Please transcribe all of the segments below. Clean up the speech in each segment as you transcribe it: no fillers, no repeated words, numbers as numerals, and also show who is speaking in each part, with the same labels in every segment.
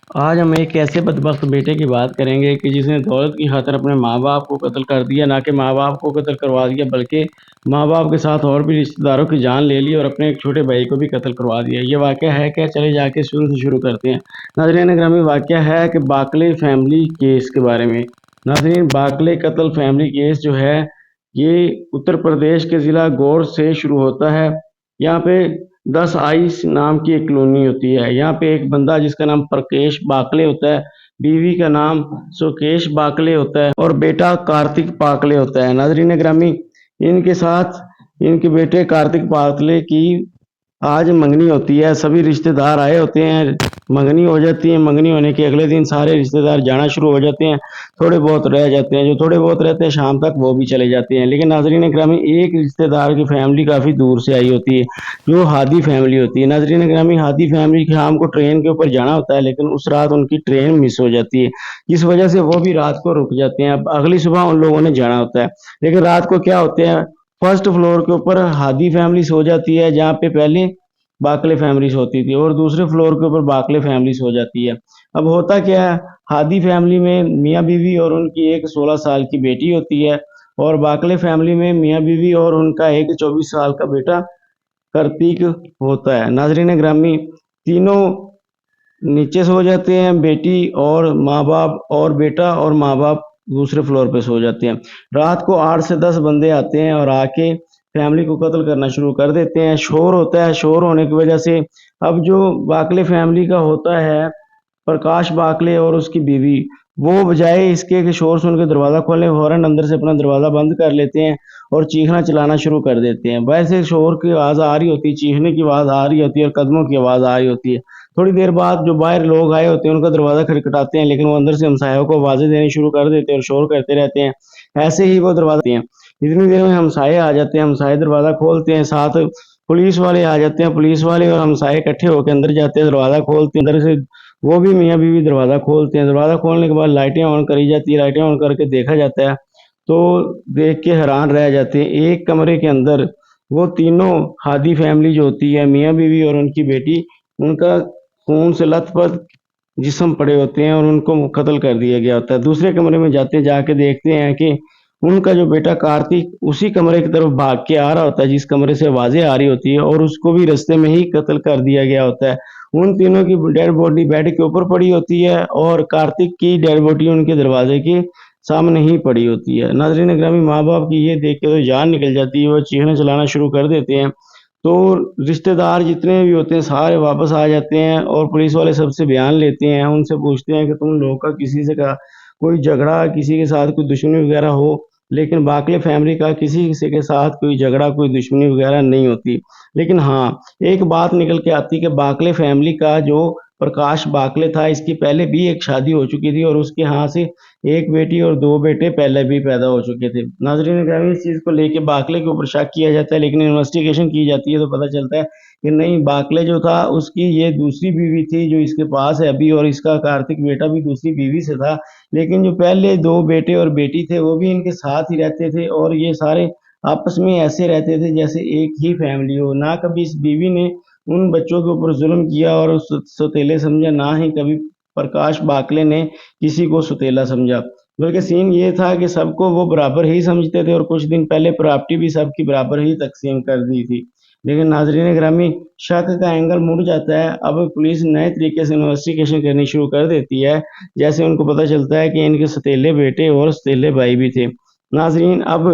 Speaker 1: آج ہم ایک ایسے بدبخت بیٹے کی بات کریں گے کہ جس نے دولت کی خاطر اپنے ماں باپ کو قتل کر دیا، نہ کہ ماں باپ کو قتل کروا دیا بلکہ ماں باپ کے ساتھ اور بھی رشتہ داروں کی جان لے لی اور اپنے ایک چھوٹے بھائی کو بھی قتل کروا دیا۔ یہ واقعہ ہے کیا؟ چلے جا کے شروع کرتے ہیں۔ ناظرین گرامی، واقعہ ہے کہ باقلے فیملی کیس کے بارے میں۔ ناظرین، باقلے قتل فیملی کیس جو ہے یہ اتر پردیش کے ضلع گور سے شروع ہوتا ہے۔ یہاں پہ 10 آئس نام کی ایک کالونی ہوتی ہے۔ یہاں پہ ایک بندہ جس کا نام پرکیش باقلے ہوتا ہے، بیوی کا نام سوکیش باقلے ہوتا ہے اور بیٹا کارتک باقلے ہوتا ہے۔ ناظرین گرامی، ان کے ساتھ ان کے بیٹے کارتک باقلے کی آج منگنی ہوتی ہے۔ سبھی رشتہ دار آئے ہوتے ہیں، منگنی ہو جاتی ہے۔ منگنی ہونے کے اگلے دن سارے رشتہ دار جانا شروع ہو جاتے ہیں، تھوڑے بہت رہ جاتے ہیں۔ جو تھوڑے بہت رہتے ہیں شام تک وہ بھی چلے جاتے ہیں۔ لیکن ناظرین گرامی، ایک رشتہ دار کی فیملی کافی دور سے آئی ہوتی ہے جو ہادی فیملی ہوتی ہے۔ ناظرین گرامی، ہادی فیملی شام کو ٹرین کے اوپر جانا ہوتا ہے لیکن اس رات ان کی ٹرین مس ہو جاتی ہے، جس وجہ سے وہ بھی رات کو رک جاتے ہیں۔ اب اگلی صبح ان لوگوں نے جانا ہوتا ہے، لیکن رات کو کیا ہوتے ہیں، فرسٹ فلور کے اوپر ہادی فیملی سو جاتی ہے جہاں پہ پہلے باقلے فیملیز ہوتی تھی، اور دوسرے فلور کے اوپر باقلے فیملیز ہو جاتی ہے۔ اب ہوتا کیا ہے، ہادی فیملی میں میاں بیوی اور ان کی ایک 16 سال کی بیٹی ہوتی ہے، اور باقلے فیملی میں میاں بیوی اور ان کا ایک 24 سال کا بیٹا کرتیک ہوتا ہے۔ ناظرین گرامی، تینوں نیچے سو جاتے ہیں، بیٹی اور ماں باپ، اور بیٹا اور ماں باپ دوسرے فلور پہ سو جاتے ہیں۔ رات کو 8 سے 10 بندے آتے ہیں اور آ کے فیملی کو قتل کرنا شروع کر دیتے ہیں۔ شور ہوتا ہے، شور ہونے کی وجہ سے اب جو باقلے فیملی کا ہوتا ہے پرکاش باقلے اور اس کی بیوی، وہ بجائے اس کے کہ شور سن کے دروازہ کھولیں، فوراً اندر سے اپنا دروازہ بند کر لیتے ہیں اور چیخنا چلانا شروع کر دیتے ہیں۔ ویسے شور کی آواز آ رہی ہوتی ہے، چیخنے کی آواز آ رہی ہوتی ہے اور قدموں کی آواز آ رہی ہوتی ہے۔ تھوڑی دیر بعد جو باہر لوگ آئے ہوتے ہیں ان کا دروازہ کھٹکھٹاتے ہیں، لیکن وہ اندر سے ہمسایوں کو آوازیں دینے شروع کر دیتے ہیں اور شور کرتے رہتے ہیں۔ ایسے ہی وہ دروازہ دیتے ہیں، اتنی دیر میں ہمسائے آ جاتے ہیں، ہمسائے دروازہ کھولتے ہیں، ساتھ پولیس والے آ جاتے ہیں، پولیس والے اور ہمسائے اکٹھے ہو کے اندر جاتے ہیں، دروازہ کھولتے ہیں، اندر سے وہ بھی میاں بیوی دروازہ کھولتے ہیں۔ دروازہ کھولنے کے بعد لائٹیں آن کری جاتی ہے، لائٹیں آن کر کے دیکھا جاتا ہے تو دیکھ کے حیران رہ جاتے ہیں۔ ایک کمرے کے اندر وہ تینوں ہادی فیملی جو ہوتی ہے، میاں بیوی اور ان کی بیٹی، ان کا خون سے لت پت جسم پڑے ہوتے ہیں اور ان کو قتل کر دیا گیا ہوتا ہے۔ دوسرے کمرے میں جاتے جا کے دیکھتے ہیں کہ ان کا جو بیٹا کارتک اسی کمرے کی طرف بھاگ کے آ رہا ہوتا ہے جس کمرے سے آوازیں آ رہی ہوتی ہے، اور اس کو بھی رستے میں ہی قتل کر دیا گیا ہوتا ہے۔ ان تینوں کی ڈیڈ باڈی بیڈ کے اوپر پڑی ہوتی ہے اور کارتک کی ڈیڈ باڈی ان کے دروازے کے سامنے ہی پڑی ہوتی ہے۔ ناظرین گرامی، ماں باپ کی یہ دیکھ کے تو جان نکل جاتی ہے، وہ چیخنا چلانا شروع کر دیتے ہیں۔ تو رشتہ دار جتنے بھی ہوتے ہیں سارے واپس آ جاتے ہیں اور پولیس والے سب سے بیان لیتے ہیں، ان سے پوچھتے ہیں کہ تم لوگوں کا کسی سے کوئی جھگڑا، کسی کے ساتھ کوئی دشمنی وغیرہ ہو؟ لیکن باقلے فیملی کا کسی کے ساتھ کوئی جھگڑا، کوئی دشمنی وغیرہ نہیں ہوتی۔ لیکن ہاں، ایک بات نکل کے آتی کہ باقلے فیملی کا جو پرکاش باقلے تھا، اس کی پہلے بھی ایک شادی ہو چکی تھی اور اس کے ہاں سے ایک بیٹی اور 2 بیٹے پہلے بھی پیدا ہو چکے تھے۔ ناظرین گرامی، اس چیز کو لے کے باقلے کے اوپر شک کیا جاتا ہے، لیکن انویسٹیگیشن کی جاتی ہے تو پتہ چلتا ہے کہ نہیں، باقلے جو تھا اس کی یہ دوسری بیوی تھی جو اس کے پاس ہے ابھی، اور اس کا کارتک بیٹا بھی دوسری بیوی سے تھا۔ لیکن جو پہلے 2 بیٹے اور بیٹی تھے وہ بھی ان کے ساتھ ہی رہتے تھے، اور یہ سارے آپس میں ایسے رہتے تھے جیسے ایک ہی فیملی ہو۔ نہ کبھی اس بیوی نے ان بچوں کے اوپر ظلم کیا اور سوتیلے سمجھا، نہ ہی کبھی پرکاش باقلے نے کسی کو سوتیلا سمجھا، بلکہ سین یہ تھا کہ سب کو وہ برابر ہی سمجھتے تھے اور کچھ دن پہلے پراپرٹی بھی سب کی برابر ہی تقسیم کر دی تھی۔ لیکن ناظرین گرامی، شک کا اینگل مڑ جاتا ہے۔ اب پولیس نئے طریقے سے انویسٹیگیشن کرنی شروع کر دیتی ہے، جیسے ان کو پتہ چلتا ہے کہ ان کے سوتیلے بیٹے اور سوتیلے بھائی بھی تھے۔ ناظرین، اب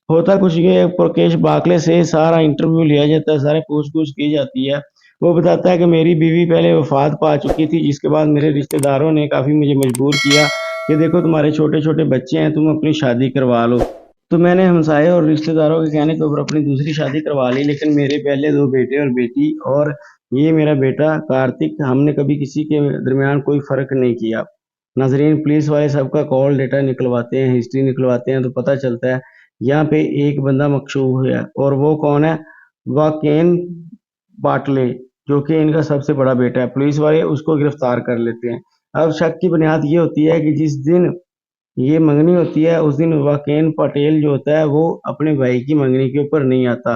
Speaker 1: ہوتا کچھ یہ، پرکیش باقلے سے سارا انٹرویو لیا جاتا ہے، سارے پوچھ گچھ کی جاتی ہے۔ وہ بتاتا ہے کہ میری بیوی پہلے وفات پا چکی تھی، جس کے بعد میرے رشتہ داروں نے کافی مجھے مجبور کیا کہ دیکھو تمہارے چھوٹے چھوٹے بچے ہیں، تم اپنی شادی کروا لو۔ تو میں نے ہمسائے اور رشتہ داروں کے کہنے کے اوپر اپنی دوسری شادی کروا لی، لیکن میرے پہلے 2 بیٹے اور بیٹی اور یہ میرا بیٹا کارتک، ہم نے کبھی کسی کے درمیان کوئی فرق نہیں کیا۔ ناظرین، پولیس والے سب کا کال ڈیٹا نکلواتے ہیں، ہسٹری نکلواتے ہیں تو پتہ چلتا ہے یہاں پہ ایک بندہ مکشوف ہے، اور وہ کون ہے؟ واکین باٹلے، جو کہ ان کا سب سے بڑا بیٹا ہے۔ پولیس والے اس کو گرفتار کر لیتے ہیں۔ اب شک کی بنیاد یہ ہوتی ہے کہ جس دن یہ منگنی ہوتی ہے اس دن واکین پٹیل جو ہوتا ہے وہ اپنے بھائی کی منگنی کے اوپر نہیں آتا،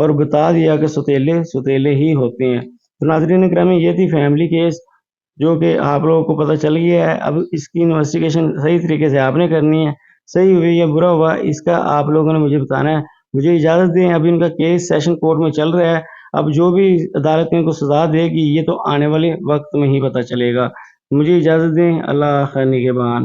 Speaker 1: اور بتا دیا کہ ستیلے ہی ہوتے ہیں۔ تو ناظرین گرامی یہ تھی فیملی کیس جو کہ آپ لوگوں کو پتہ چل گیا ہے۔ اب اس کی انویسٹیگیشن صحیح طریقے سے آپ نے کرنی ہے، صحیح ہوئی یا برا ہوا اس کا آپ لوگوں نے مجھے بتانا ہے۔ مجھے اجازت دیں، ابھی ان کا کیس سیشن کورٹ میں چل رہا ہے، اب جو بھی عدالت ان کو سزا دے گی یہ تو آنے والے وقت میں ہی پتہ چلے گا۔ مجھے اجازت دیں، اللہ خیر نگہبان۔